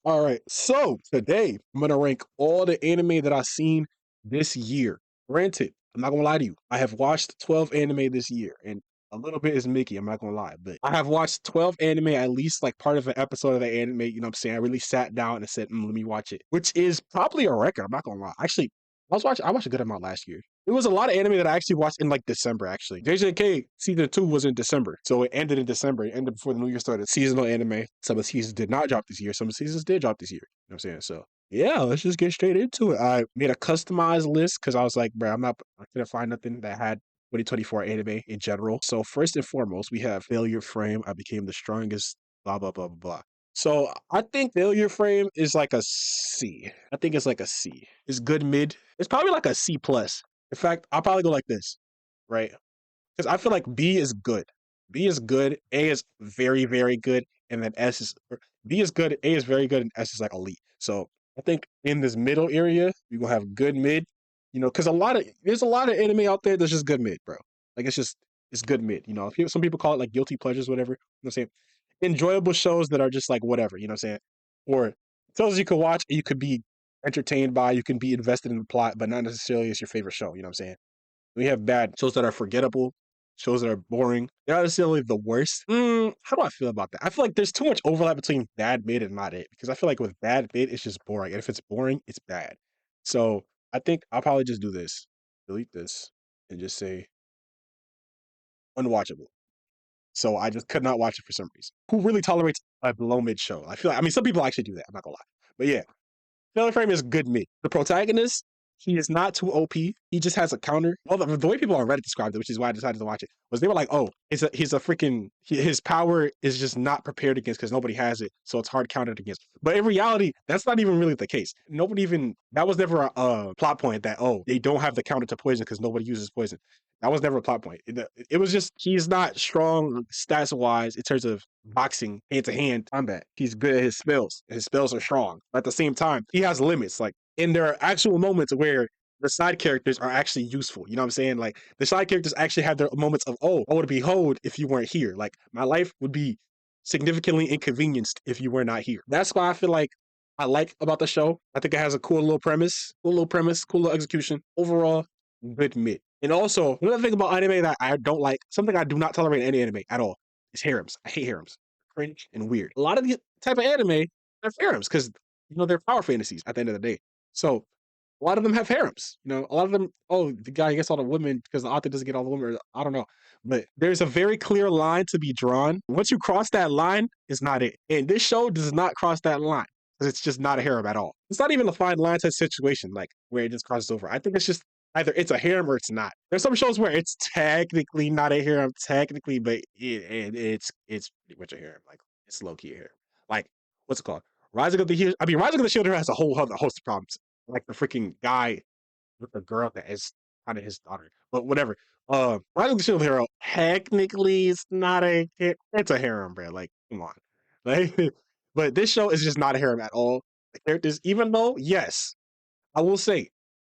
All right, so today I'm gonna rank all the anime that I've seen this year. Granted, I'm not gonna lie to you. I have watched 12 anime this year, and a little bit is Mickey. I'm not gonna lie, but I have watched 12 anime, at least like part of an episode of the anime. You know what I'm saying? I really sat down and said, "Let me watch it," which is probably a record. I'm not gonna lie. Actually, I watched a good amount last year. It was a lot of anime that I actually watched in like December. Actually, JJK season 2 was in December, so it ended in December. It ended before the new year started. Seasonal anime. Some of the seasons did not drop this year. Some of the seasons did drop this year. You know what I'm saying? So yeah, let's just get straight into it. I made a customized list because I was like, bro, I couldn't find nothing that had 2024 anime in general. So first and foremost, we have Failure Frame. I became the strongest. Blah blah blah blah blah. So I think Failure Frame is like a C. I think it's like a C. It's good mid. It's probably like a C plus. In fact, I'll probably go like this, right? Because I feel like B is good. B is good. A is very, very good. And then S is B is good. A is very good. And S is like elite. So I think in this middle area, we gonna have good mid. You know, because there's a lot of anime out there that's just good mid, bro. Like it's good mid. You know, some people call it like guilty pleasures, whatever. You know what I'm saying? Enjoyable shows that are just like whatever. You know what I'm saying? Or shows you could watch, and you could be entertained by, you can be invested in the plot, but not necessarily as your favorite show. You know what I'm saying? We have bad shows that are forgettable, shows that are boring. They're not necessarily the worst. How do I feel about that? I feel like there's too much overlap between bad mid and not it. Because I feel like with bad mid, it's just boring. And if it's boring, it's bad. So I think I'll probably just do this. Delete this and just say unwatchable. So I just could not watch it for some reason. Who really tolerates a below mid show? I mean, some people actually do that. I'm not gonna lie. But yeah, Failure Frame is good mid. The protagonist, he is not too OP. He just has a counter. Well, the way people on Reddit described it, which is why I decided to watch it, was they were like, "Oh, he's a freaking his power is just not prepared against because nobody has it, so it's hard countered against." But in reality, that's not even really the case. Nobody even that was never a plot point that they don't have the counter to poison because nobody uses poison. That was never a plot point. It was just he's not strong stats wise in terms of boxing hand to hand combat. He's good at his spells. His spells are strong. But at the same time, he has limits. Like, and there are actual moments where the side characters are actually useful. You know what I'm saying? Like the side characters actually have their moments of, oh, I would behold if you weren't here. Like my life would be significantly inconvenienced if you were not here. That's why I feel like I like about the show. I think it has a cool little execution. Overall, good mid. And also, another thing about anime that I don't like, something I do not tolerate in any anime at all, is harems. I hate harems. Cringe and weird. A lot of the type of anime have harems because they're power fantasies at the end of the day. So a lot of them have harems. A lot of them, oh, the guy gets all the women because the author doesn't get all the women. I don't know. But there's a very clear line to be drawn. Once you cross that line, it's not it. And this show does not cross that line because it's just not a harem at all. It's not even a fine line type situation, like where it just crosses over. I think it's just either it's a harem or it's not. There's some shows where it's technically not a harem, technically, but it's pretty much a harem. Like it's low key a harem. Like what's it called? Rising of the Shield Hero has a whole other host of problems. Like the freaking guy with the girl that is kind of his daughter, but whatever. Rising of the Shield Hero technically it's not it's a harem, bro. Like come on, like. But this show is just not a harem at all. The characters, even though yes, I will say,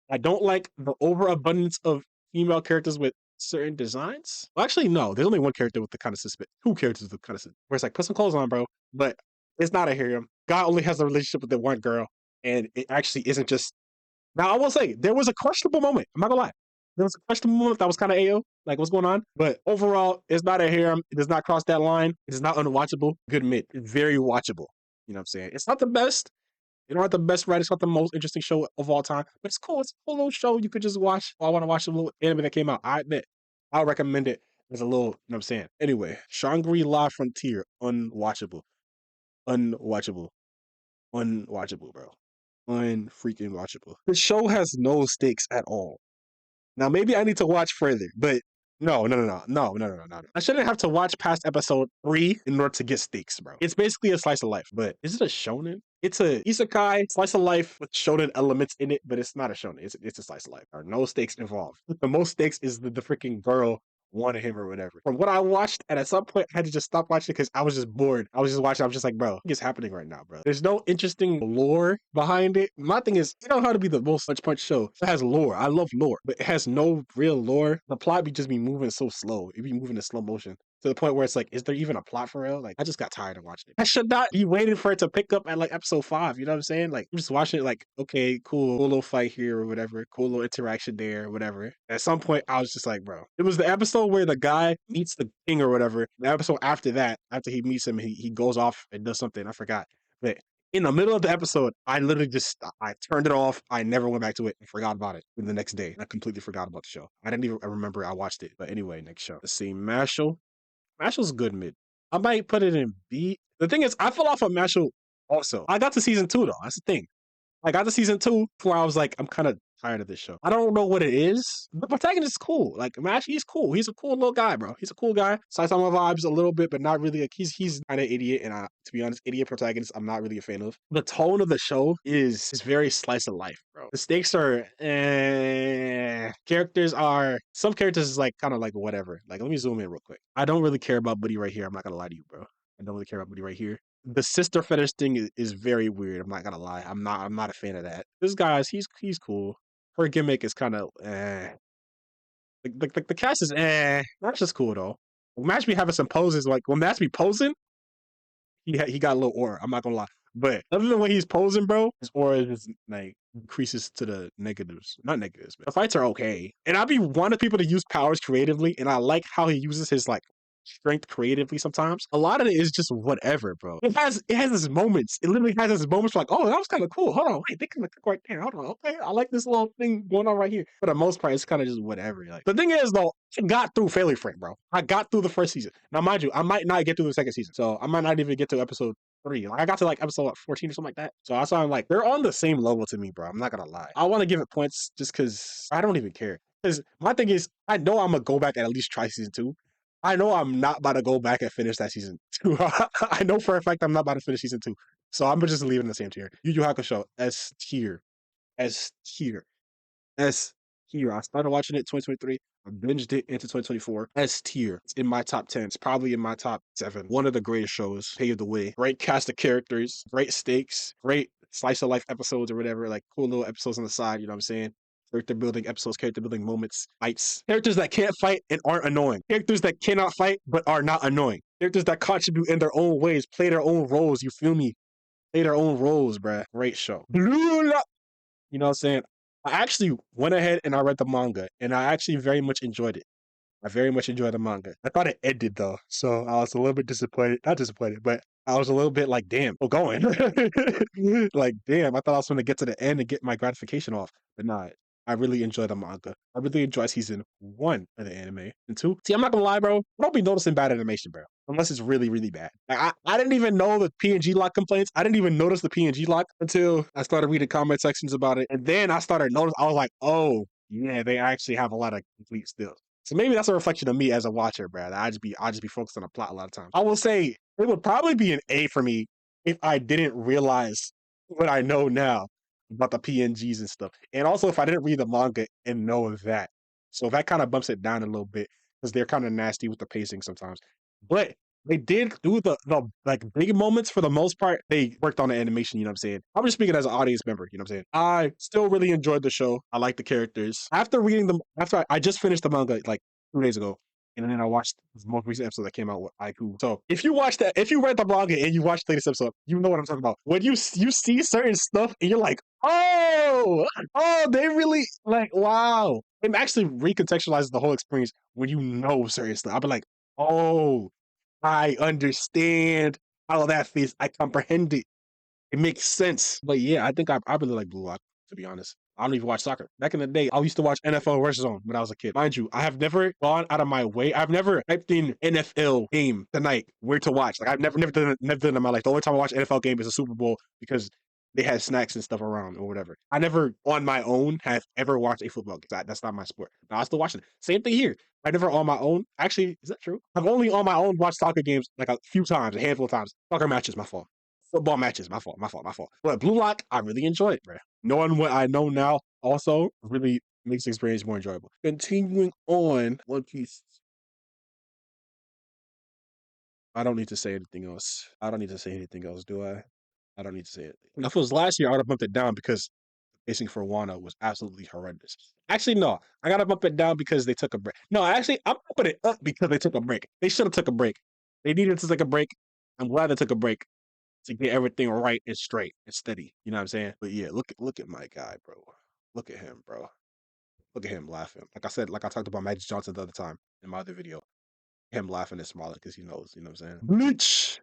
I don't like the overabundance of female characters with certain designs. Well, actually, no. There's only one character with the kind of suspect. Two characters with the kind of where it's like put some clothes on, bro. But it's not a harem. God only has a relationship with the one girl, and it actually isn't just. Now, I will say there was a questionable moment. I'm not gonna lie. There was a questionable moment that was kind of AO, like what's going on. But overall, it's not a harem. It does not cross that line. It is not unwatchable. Good mid. It's very watchable. You know what I'm saying? It's not the best. You don't have the best writer. It's not the most interesting show of all time, but it's cool. It's a cool little show you could just watch. Oh, I want to watch a little anime that came out. I admit, I'll recommend it as a little, you know what I'm saying? Anyway, Shangri-La Frontier, unwatchable. Unwatchable. Unwatchable, bro. Unfreaking watchable. The show has no stakes at all. Now, maybe I need to watch further, but no. I shouldn't have to watch past episode 3 in order to get stakes, bro. It's basically a slice of life, but is it a shonen? It's a isekai slice of life with shonen elements in it, but it's not a shonen. It's a slice of life. There are no stakes involved. The most stakes is the freaking girl wanted him or whatever. From what I watched, and at some point I had to just stop watching because I was just bored. I was just watching. I was just like, bro, what is happening right now, bro? There's no interesting lore behind it. My thing is, you know how to be the most Punch Punch show. It has lore. I love lore, but it has no real lore. The plot be just be moving so slow. It be moving in slow motion. to the point where it's like, is there even a plot for real? Like, I just got tired of watching it. I should not be waiting for it to pick up at like episode 5. You know what I'm saying? Like, I'm just watching it like, okay, cool little fight here or whatever, cool little interaction there or whatever. At some point, I was just like, bro, it was the episode where the guy meets the king or whatever. The episode after that, after he meets him, he goes off and does something. I forgot. But in the middle of the episode, I literally just I turned it off. I never went back to it and forgot about it. And the next day, I completely forgot about the show. I didn't even remember I watched it. But anyway, next show. Let's see, Mashal. Mashal's good mid. I might put it in B. The thing is, I fell off of Mashal also. I got to season 2 though. That's the thing. I got to season 2 before I was like, I'm kind of tired of this show. I don't know what it is. The protagonist is cool. Like, Mash, he's cool. He's a cool little guy, bro. He's a cool guy. Saitama vibes a little bit, but not really. Like, he's kind of idiot, and to be honest, idiot protagonist, I'm not really a fan of. The tone of the show is very slice of life, bro. The stakes are, characters are, some characters is like, kind of like whatever. Like, let me zoom in real quick. I don't really care about Buddy right here. I'm not gonna lie to you, bro. I don't really care about Buddy right here. The sister fetish thing is very weird. I'm not gonna lie. I'm not a fan of that. This guy's he's cool. Her gimmick is kind of the cast is That's just cool though. When Match be having some poses, like when Match be posing, he got a little aura. I'm not gonna lie. But other than when he's posing, bro, his aura is like increases to the negatives. Not negatives, but the fights are okay. And I be wanting people to use powers creatively, and I like how he uses his like strength creatively sometimes. A lot of it is just whatever, bro. It has its moments. It literally has its moments like, oh, that was kind of cool. Hold on, wait, they can look right there. Hold on, okay, I like this little thing going on right here. For the most part, it's kind of just whatever. Like the thing is though, I got through Failure Frame, bro. I got through the first season. Now, mind you, I might not get through the second season, so I might not even get to episode 3. Like I got to like episode like, 14 or something like that. So I saw I'm like, they're on the same level to me, bro. I'm not gonna lie. I want to give it points just because I don't even care. Because my thing is, I know I'm gonna go back and at least try season 2. I know I'm not about to go back and finish that season 2. I know for a fact I'm not about to finish season 2. So I'm just leaving the same tier. Yu Yu Hakusho, S tier. S tier. S tier. I started watching it 2023. I binged it into 2024. S tier. It's in my top 10. It's probably in my top 7. One of the greatest shows. Paved the way. Great cast of characters. Great stakes. Great slice of life episodes or whatever. Like cool little episodes on the side. You know what I'm saying? Character building episodes, character building moments, fights. Characters that can't fight and aren't annoying. Characters that cannot fight but are not annoying. Characters that contribute in their own ways, play their own roles. You feel me? Play their own roles, bruh. Great show. Blue Lock. You know what I'm saying? I actually went ahead and I read the manga, and I actually very much enjoyed it. I very much enjoyed the manga. I thought it ended though, so I was a little bit disappointed. Not disappointed, but I was a little bit like, damn, we're going. Like, damn, I thought I was going to get to the end and get my gratification off, but not. I really enjoyed the manga. I really enjoyed season 1 of the anime. And 2, see, I'm not gonna lie, bro. I don't be noticing bad animation, bro. Unless it's really, really bad. Like, I didn't even know the PNG lock complaints. I didn't even notice the PNG lock until I started reading comment sections about it. And then I started noticing, I was like, oh, yeah, they actually have a lot of complete stills. So maybe that's a reflection of me as a watcher, bro. I just be focused on the plot a lot of times. I will say it would probably be an A for me if I didn't realize what I know now about the PNGs and stuff. And also if I didn't read the manga and know that. So that kind of bumps it down a little bit because they're kind of nasty with the pacing sometimes. But they did do the like big moments for the most part. They worked on the animation, you know what I'm saying? I'm just speaking as an audience member, you know what I'm saying? I still really enjoyed the show. I like the characters. After reading them, after I just finished the manga like 2 days ago, and then I watched the most recent episode that came out with Aiku. So if you watch that, if you read the manga and you watch the latest episode, you know what I'm talking about. When you see certain stuff and you're like, oh, they really like, wow. It actually recontextualizes the whole experience when you know certain stuff. I'll be like, oh, I understand how that feels. I comprehend it. It makes sense. But yeah, I think I really like Blue Lock, to be honest. I don't even watch soccer. Back in the day, I used to watch NFL Rush Zone when I was a kid. Mind you, I have never gone out of my way. I've never typed in NFL game tonight, where to watch. Like I've never done it in my life. The only time I watch NFL game is a Super Bowl because they had snacks and stuff around or whatever. I never on my own have ever watched a football game. That's not my sport. Now I still watching it. Same thing here. I never on my own. Actually, is that true? I've only on my own watched soccer games like a few times, a handful of times. Soccer matches, my fault. Football matches, my fault. But Blue Lock, I really enjoy it, bro. Knowing what I know now also really makes the experience more enjoyable. Continuing on, One Piece. I don't need to say anything else. I don't need to say anything else, do I? I don't need to say it. If it was last year, I would have bumped it down because facing for Wano was absolutely horrendous. Actually, no, I gotta bump it down because they took a break. No, actually, I'm bumping it up because they took a break. They should have took a break. They needed to take a break. I'm glad they took a break to get everything right and straight and steady. You know what I'm saying? But yeah, look at my guy, bro. Look at him, bro. Look at him laughing. Like I said, like I talked about Magic Johnson the other time in my other video. Him laughing and smiling because he knows. You know what I'm saying? Bleach.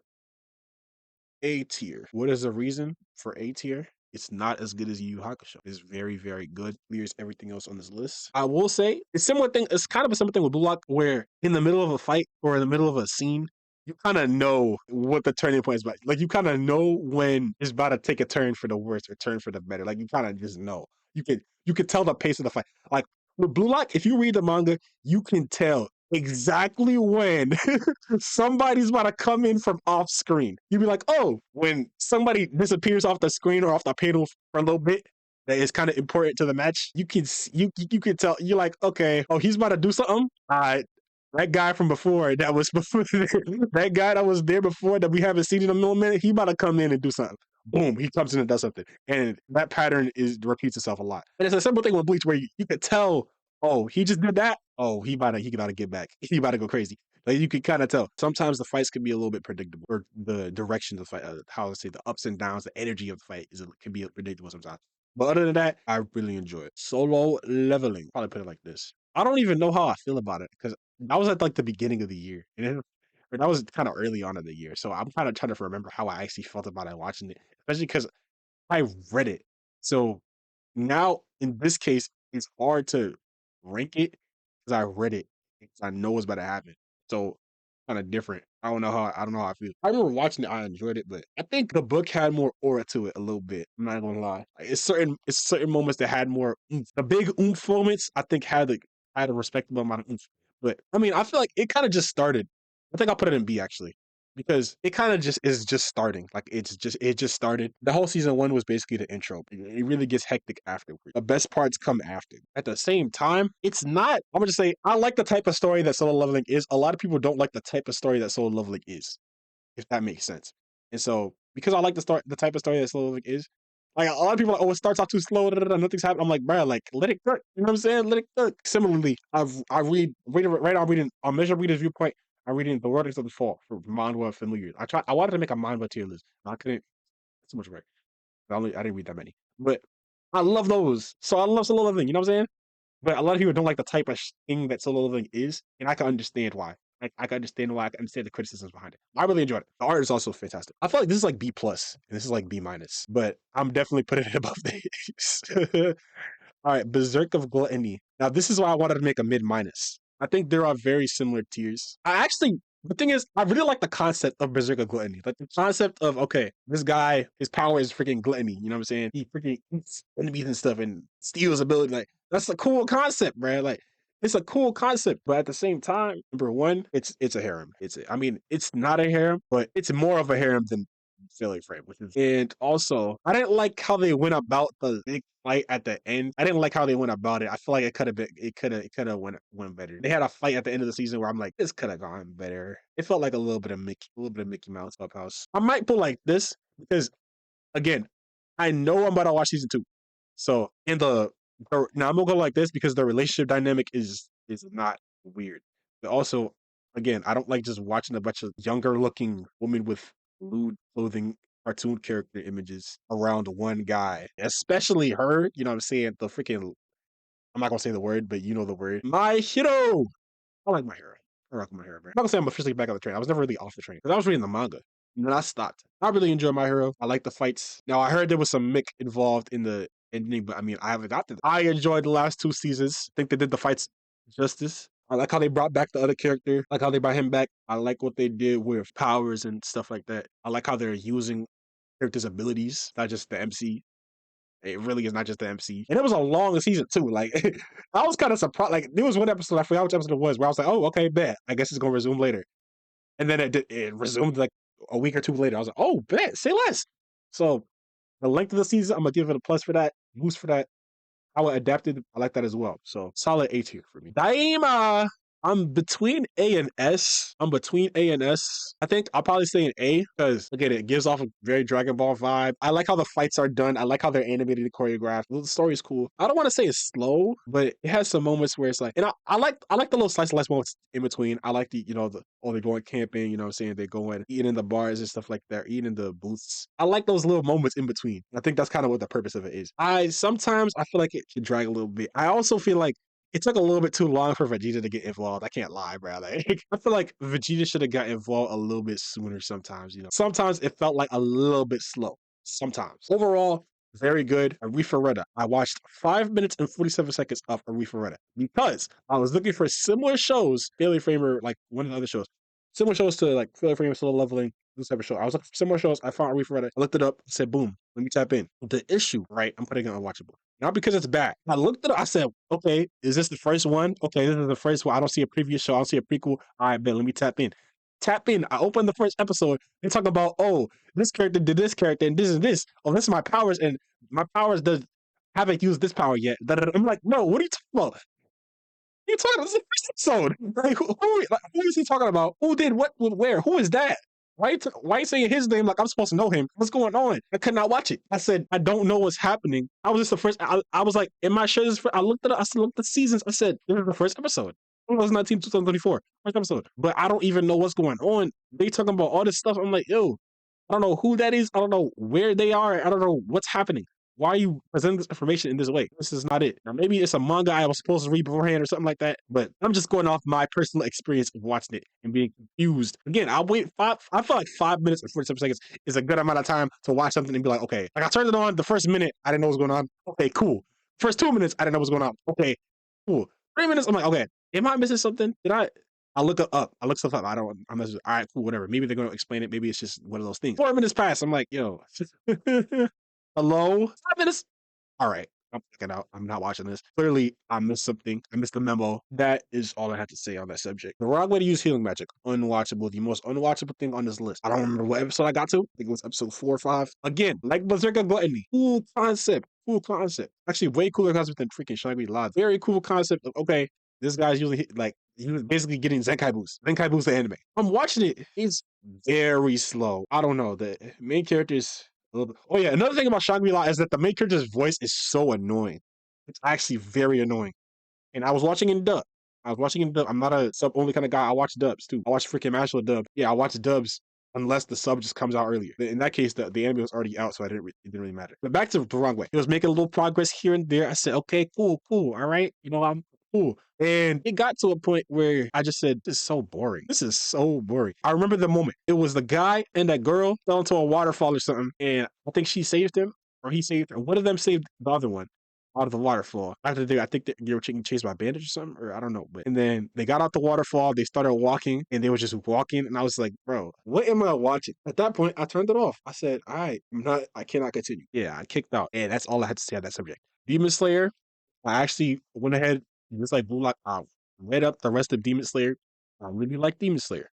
A tier. What is the reason for A tier? It's not as good as Yu Yu Hakusho. It's very, very good. Clears everything else on this list. I will say it's similar thing. It's kind of a similar thing with Blue Lock, where in the middle of a fight or in the middle of a scene, you kind of know what the turning point is about. Like you kind of know when it's about to take a turn for the worse or turn for the better. Like you kind of just know. You could tell the pace of the fight. Like with Blue Lock, if you read the manga, you can tell exactly when somebody's about to come in from off screen. You'd be like, oh, when somebody disappears off the screen or off the panel for a little bit, that is kind of important to the match. You can tell. You're like, okay, oh, he's about to do something. That guy from before that was before that guy that was there before that we haven't seen in a minute, he about to come in and do something. Boom, he comes in and does something. And that pattern repeats itself a lot. And it's a simple thing with Bleach where you could tell, oh, he just did that. Oh, he about to get back. He about to go crazy. Like you can kind of tell. Sometimes the fights can be a little bit predictable, or the direction of the fight, how to say the ups and downs, the energy of the fight can be predictable sometimes. But other than that, I really enjoy it. Solo leveling. Probably put it like this. I don't even know how I feel about it because that was at like the beginning of the year, or that was kind of early on in the year. So I'm kind of trying to remember how I actually felt about it watching it, especially because I read it. So now in this case, it's hard to rank it because I read it. Because I know what's about to happen. So kind of different. I don't know how I feel. I remember watching it, I enjoyed it, but I think the book had more aura to it a little bit. I'm not gonna lie. Like, it's certain moments that had more oomph. The big oomph moments I think had a respectable amount of oomph. But I mean, I feel like it kind of just started. I think I'll put it in B actually because it kind of just is just starting. Like it just started. The whole season one was basically the intro. It really gets hectic afterwards. The best parts come after. At the same time, it's not. I'm gonna just say I like the type of story that solo leveling is. A lot of people don't like the type of story that solo leveling is, if that makes sense. And so because I like the type of story that solo leveling is. Like a lot of people are like, oh, it starts off too slow, nothing's happening. I'm like, bro, like let it cook. You know what I'm saying? Let it cook. Similarly, I read right now. I'm reading on Measure Reader's Viewpoint. I'm reading The Writings of the Fall for manhwa familiar. I wanted to make a manhwa tier list. I couldn't. It's too much work. I didn't read that many, but I love those. So I love solo leveling. You know what I'm saying? But a lot of people don't like the type of thing that solo leveling is, and I can understand why. I can understand why. I can understand the criticisms behind it. I really enjoyed it. The art is also fantastic. I feel like this is like B plus, and this is like B minus, but I'm definitely putting it above these. All right, Berserk of Gluttony. Now, this is why I wanted to make a mid minus. I think there are very similar tiers. The thing is, I really like the concept of Berserk of Gluttony. Like the concept of, okay, this guy, his power is freaking gluttony. You know what I'm saying? He freaking eats enemies and stuff and steals ability. Like, that's a cool concept, bro. Like, it's a cool concept, but at the same time, number one, it's a harem. I mean, it's not a harem, but it's more of a harem than Philly frame, and also I didn't like how they went about the big fight at the end. I didn't like how they went about it. I feel like it could have went better. They had a fight at the end of the season where I'm like, this could have gone better. It felt like a little bit of Mickey Mouse Clubhouse. I might put like this because again, I know I'm about to watch season two. So now I'm gonna go like this because the relationship dynamic is not weird. But also, again, I don't like just watching a bunch of younger looking women with lewd clothing cartoon character images around one guy. Especially her, you know what I'm saying? I'm not gonna say the word, but you know the word. My hero! I like my hero. I rock my hero, bro. I'm not gonna say I'm officially back on the train. I was never really off the train because I was reading the manga. And then I stopped. I really enjoy my hero. I like the fights. Now I heard there was some Mick involved in the ending, but I mean I haven't got to. I enjoyed the last two seasons. I think they did the fights justice. I like how they brought back the other character. I like how they brought him back. I like what they did with powers and stuff like that. I like how they're using characters' abilities, not just the MC. It really is not just the MC. And it was a long season too. Like I was kind of surprised. Like there was one episode, I forgot which episode it was, where I was like, oh, okay, bet. I guess it's gonna resume later. And then it resumed like a week or two later. I was like, oh, bet, say less. So the length of the season, I'm gonna give it a plus for that, boost for that. How it adapted, I like that as well. So solid A tier for me. Daima! I'm between A and S. I'm between A and S. I think I'll probably stay in A because again, it gives off a very Dragon Ball vibe. I like how the fights are done. I like how they're animated and choreographed. The story is cool. I don't want to say it's slow, but it has some moments where it's like, and I like the little slice of life moments in between. I like the they're going camping. You know what I'm saying? They're going eating in the bars and stuff like that, eating in the booths. I like those little moments in between. I think that's kind of what the purpose of it is. I feel like it should drag a little bit. I also feel like it took a little bit too long for Vegeta to get involved. I can't lie, bro. Like, I feel like Vegeta should have got involved a little bit sooner sometimes, Sometimes it felt like a little bit slow. Sometimes. Overall, very good. Arifureta. I watched 5 minutes and 47 seconds of Arifureta because I was looking for similar shows, Failure Framer, like one of the other shows. Similar shows to like Failure Framer, Solo Leveling, this type of show. I was looking for similar shows. I found Arifureta. I looked it up, said, boom, let me tap in. The issue, right? I'm putting it unwatchable. Not because it's bad. I looked at it. I said, okay, is this the first one? Okay, this is the first one. I don't see a previous show. I don't see a prequel. All right, man, let me tap in. Tap in. I opened the first episode. They talk about, oh, this character did this character and this is this. Oh, this is my powers and my powers haven't used this power yet. I'm like, no, what are you talking about? You talking about this is the first episode? Like, who is he talking about? Who did what with where? Who is that? Why you saying his name like I'm supposed to know him? What's going on? I could not watch it. I said, I don't know what's happening. I was just the first. I was like, am I sure this? I looked at it. I looked at the seasons. I said, this is the first episode. 2019, 2024. First episode. But I don't even know what's going on. They talking about all this stuff. I'm like, yo, I don't know who that is. I don't know where they are. I don't know what's happening. Why are you presenting this information in this way? This is not it. Now, maybe it's a manga I was supposed to read beforehand or something like that, but I'm just going off my personal experience of watching it and being confused. Again, I'll wait I feel like 5 minutes and 47 seconds is a good amount of time to watch something and be like, okay, like I turned it on the first minute, I didn't know what was going on. Okay, cool. First 2 minutes, I didn't know what was going on. Okay, cool. 3 minutes, I'm like, okay, am I missing something? I look it up. I look stuff up. I'm all right, cool, whatever. Maybe they're going to explain it. Maybe it's just one of those things. 4 minutes pass. I'm like, yo, hello? 5 minutes? All right. I'm checking out. I'm not watching this. Clearly, I missed something. I missed the memo. That is all I have to say on that subject. The wrong way to use healing magic. Unwatchable. The most unwatchable thing on this list. I don't remember what episode I got to. I think it was episode 4 or 5. Again, like Berserker Gluttony. Cool concept. Cool concept. Actually, way cooler concept than freaking Shangri-La. Very cool concept of, okay, this guy's usually like, he was basically getting Zenkai Boost. Zenkai Boost the anime. I'm watching it. It's very slow. I don't know. The main character's a little bit. Oh yeah, another thing about Shangri-La is that the main character's voice is so annoying. It's actually very annoying. And I was watching in dub. I'm not a sub only kind of guy. I watch dubs too. I watch freaking Mashle dub. Yeah, I watch dubs unless the sub just comes out earlier. In that case, the anime was already out, so it didn't really matter. But back to the wrong way. It was making a little progress here and there. I said, okay, cool. All right. I'm cool. And it got to a point where I just said, this is so boring. This is so boring. I remember the moment. It was the guy and that girl fell into a waterfall or something. And I think she saved him or he saved her. One of them saved the other one out of the waterfall. I think they were getting chased by bandits or something, or I don't know. And then they got out the waterfall. They started walking and they were just walking. And I was like, bro, what am I watching? At that point, I turned it off. I said, all right, I cannot continue. Yeah, I kicked out. And that's all I had to say on that subject. Demon Slayer, I actually went ahead and just like read up the rest of Demon Slayer. I really like Demon Slayer.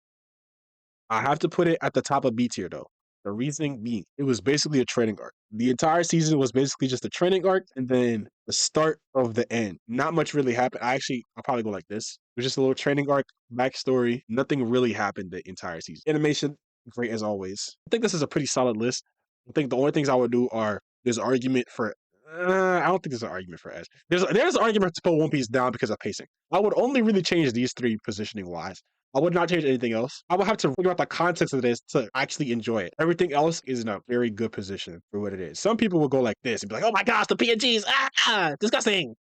I have to put it at the top of B tier though. The reasoning being, it was basically a training arc. The entire season was basically just a training arc and then the start of the end. Not much really happened. I'll probably go like this. It was just a little training arc, backstory. Nothing really happened the entire season. Animation, great as always. I think this is a pretty solid list. I think the only things I would do are there's an argument for I don't think there's an argument for Edge. There's an argument to put One Piece down because of pacing. I would only really change these three positioning wise. I would not change anything else. I would have to figure out the context of this to actually enjoy it. Everything else is in a very good position for what it is. Some people will go like this and be like, oh my gosh, the PNGs, disgusting.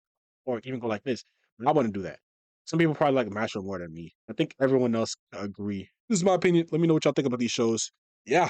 Or even go like this. But I wouldn't do that. Some people probably like Mashle more than me. I think everyone else agree. This is my opinion. Let me know what y'all think about these shows. Yeah,